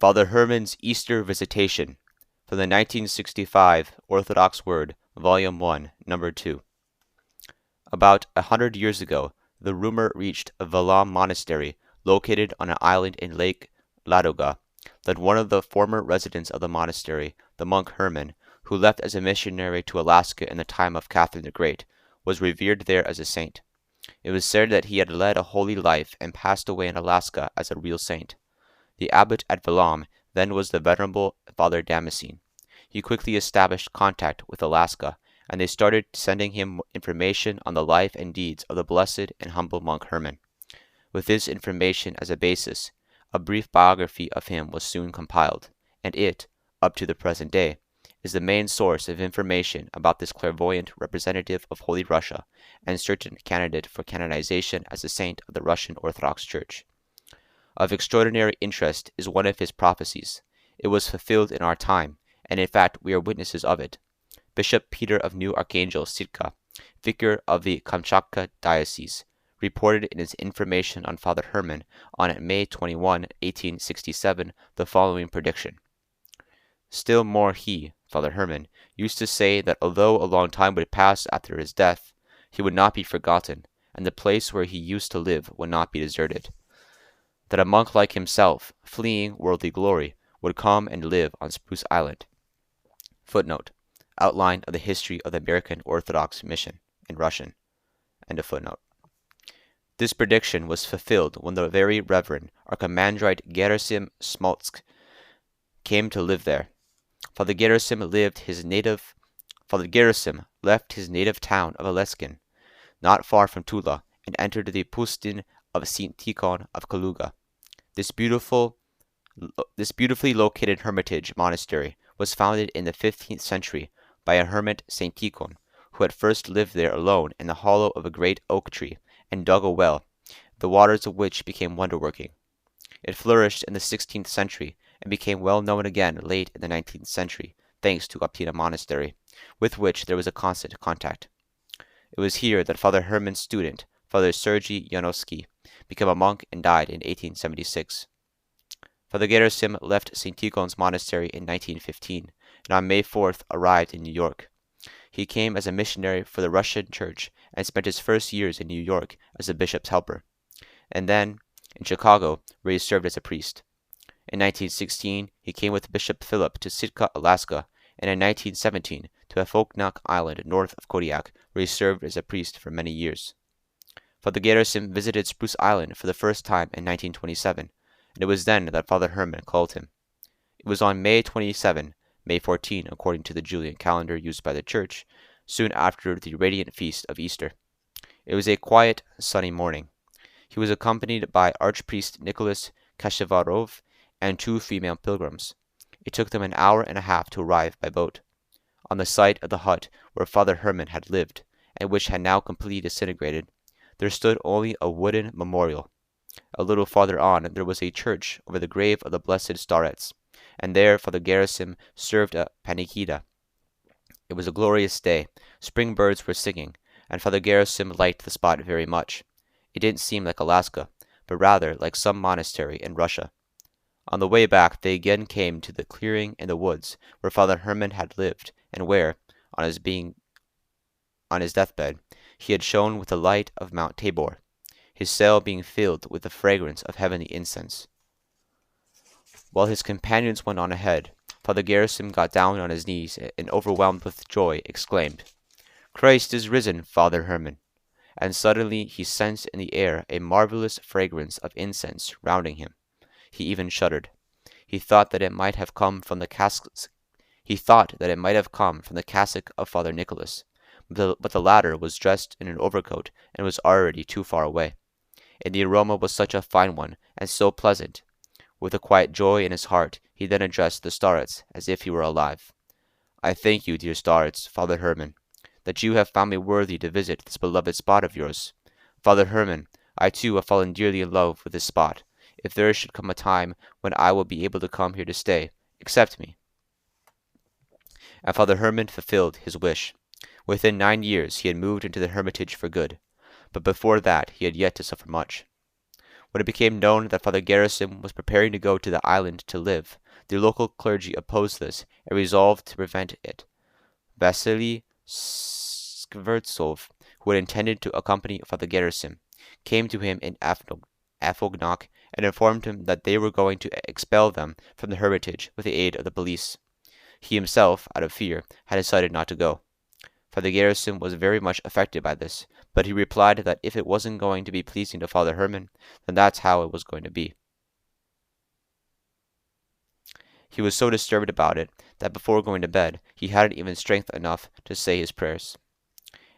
Father Herman's Easter Visitation from the 1965 Orthodox Word, Volume 1, Number 2. About 100 years ago, the rumor reached a Valam monastery located on an island in Lake Ladoga that one of the former residents of the monastery, the monk Herman, who left as a missionary to Alaska in the time of Catherine the Great, was revered there as a saint. It was said that he had led a holy life and passed away in Alaska as a real saint. The abbot at Valam then was the venerable Father Damascene. He quickly established contact with Alaska, and they started sending him information on the life and deeds of the blessed and humble monk Herman. With this information as a basis, a brief biography of him was soon compiled, and it, up to the present day, is the main source of information about this clairvoyant representative of Holy Russia and certain candidate for canonization as a saint of the Russian Orthodox Church. Of extraordinary interest is one of his prophecies. It was fulfilled in our time, and in fact we are witnesses of it. Bishop Peter of New Archangel Sitka, vicar of the Kamchatka Diocese, reported in his information on Father Herman on May 21, 1867, the following prediction. Still more he, Father Herman, used to say that although a long time would pass after his death, he would not be forgotten, and the place where he used to live would not be deserted. That a monk like himself, fleeing worldly glory, would come and live on Spruce Island. Footnote. Outline of the history of the American Orthodox Mission in Russian. End of footnote. This prediction was fulfilled when the very Reverend Archimandrite Gerasim Smoltsk came to live there. Father Gerasim left his native town of Aleskin, not far from Tula, and entered the Pustin of St. Tikhon of Kaluga. This beautifully located hermitage monastery was founded in the 15th century by a hermit St. Tikhon, who had first lived there alone in the hollow of a great oak tree and dug a well, the waters of which became wonder-working. It flourished in the 16th century and became well known again late in the 19th century, thanks to Optina Monastery, with which there was a constant contact. It was here that Father Herman's student, Father Sergei Yanovsky, became a monk and died in 1876. Father Gerasim left St. Tikhon's monastery in 1915, and on May 4th arrived in New York. He came as a missionary for the Russian Church and spent his first years in New York as a bishop's helper, and then in Chicago, where he served as a priest. In 1916, he came with Bishop Philip to Sitka, Alaska, and in 1917 to Afoknak Island north of Kodiak, where he served as a priest for many years. Father Gerasim visited Spruce Island for the first time in 1927, and it was then that Father Herman called him. It was on May 27, May 14 according to the Julian calendar used by the Church, soon after the radiant feast of Easter. It was a quiet, sunny morning. He was accompanied by Archpriest Nicholas Kashevarov and 2 female pilgrims. It took them an hour and a half to arrive by boat. On the site of the hut where Father Herman had lived, and which had now completely disintegrated, there stood only a wooden memorial. A little farther on there was a church over the grave of the blessed starets, and there Father Gerasim served a panikhida. It was a glorious day. Spring birds were singing, and Father Gerasim liked the spot very much. It didn't seem like Alaska, but rather like some monastery in Russia. On the way back they again came to the clearing in the woods where Father Herman had lived, and where, on his deathbed, he had shone with the light of Mount Tabor, his cell being filled with the fragrance of heavenly incense. While his companions went on ahead, Father Gerasim got down on his knees and, overwhelmed with joy, exclaimed, "Christ is risen, Father Herman!" And suddenly he sensed in the air a marvelous fragrance of incense surrounding him. He even shuddered. He thought that it might have come from the cassock of Father Nicholas, but the latter was dressed in an overcoat and was already too far away. And the aroma was such a fine one, and so pleasant. With a quiet joy in his heart, he then addressed the starets as if he were alive. "I thank you, dear starets, Father Herman, that you have found me worthy to visit this beloved spot of yours. Father Herman, I too have fallen dearly in love with this spot. If there should come a time when I will be able to come here to stay, accept me." And Father Herman fulfilled his wish. Within 9 years he had moved into the hermitage for good, but before that he had yet to suffer much. When it became known that Father Garrison was preparing to go to the island to live, the local clergy opposed this and resolved to prevent it. Vasily Skvortsov, who had intended to accompany Father Garrison, came to him in Afognak and informed him that they were going to expel them from the hermitage with the aid of the police. He himself, out of fear, had decided not to go. Father Garrison was very much affected by this, but he replied that if it wasn't going to be pleasing to Father Herman, then that's how it was going to be. He was so disturbed about it that before going to bed he hadn't even strength enough to say his prayers.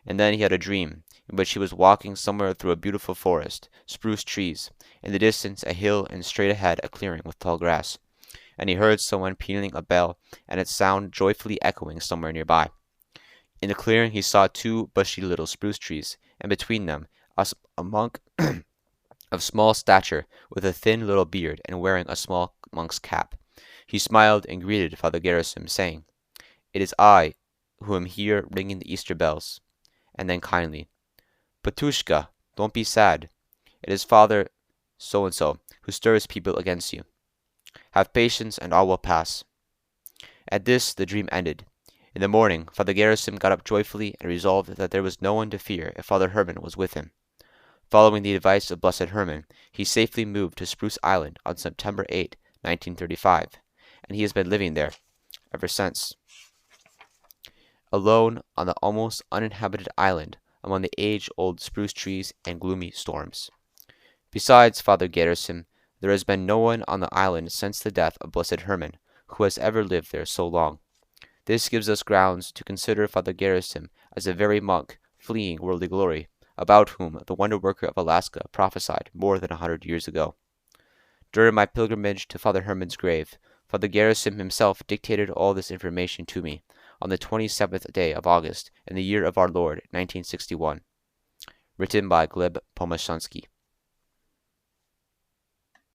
And then he had a dream, in which he was walking somewhere through a beautiful forest, spruce trees, in the distance a hill, and straight ahead a clearing with tall grass, and he heard someone pealing a bell and its sound joyfully echoing somewhere nearby. In the clearing he saw two bushy little spruce trees, and between them a monk of small stature with a thin little beard and wearing a small monk's cap. He smiled and greeted Father Garrison, saying, "It is I who am here ringing the Easter bells." And then kindly, "Patushka, don't be sad. It is Father so-and-so who stirs people against you. Have patience and all will pass." At this the dream ended. In the morning Father Garrison got up joyfully and resolved that there was no one to fear if Father Herman was with him. Following the advice of Blessed Herman, he safely moved to Spruce Island on September 8, 1935, and he has been living there ever since, alone on the almost uninhabited island among the age-old spruce trees and gloomy storms. Besides Father Garrison, there has been no one on the island since the death of Blessed Herman who has ever lived there so long. This gives us grounds to consider Father Garrison as a very monk fleeing worldly glory, about whom the wonder-worker of Alaska prophesied more than 100 years ago. During my pilgrimage to Father Herman's grave, Father Garrison himself dictated all this information to me on the 27th day of August in the year of our Lord, 1961. Written by Gleb Pomashensky.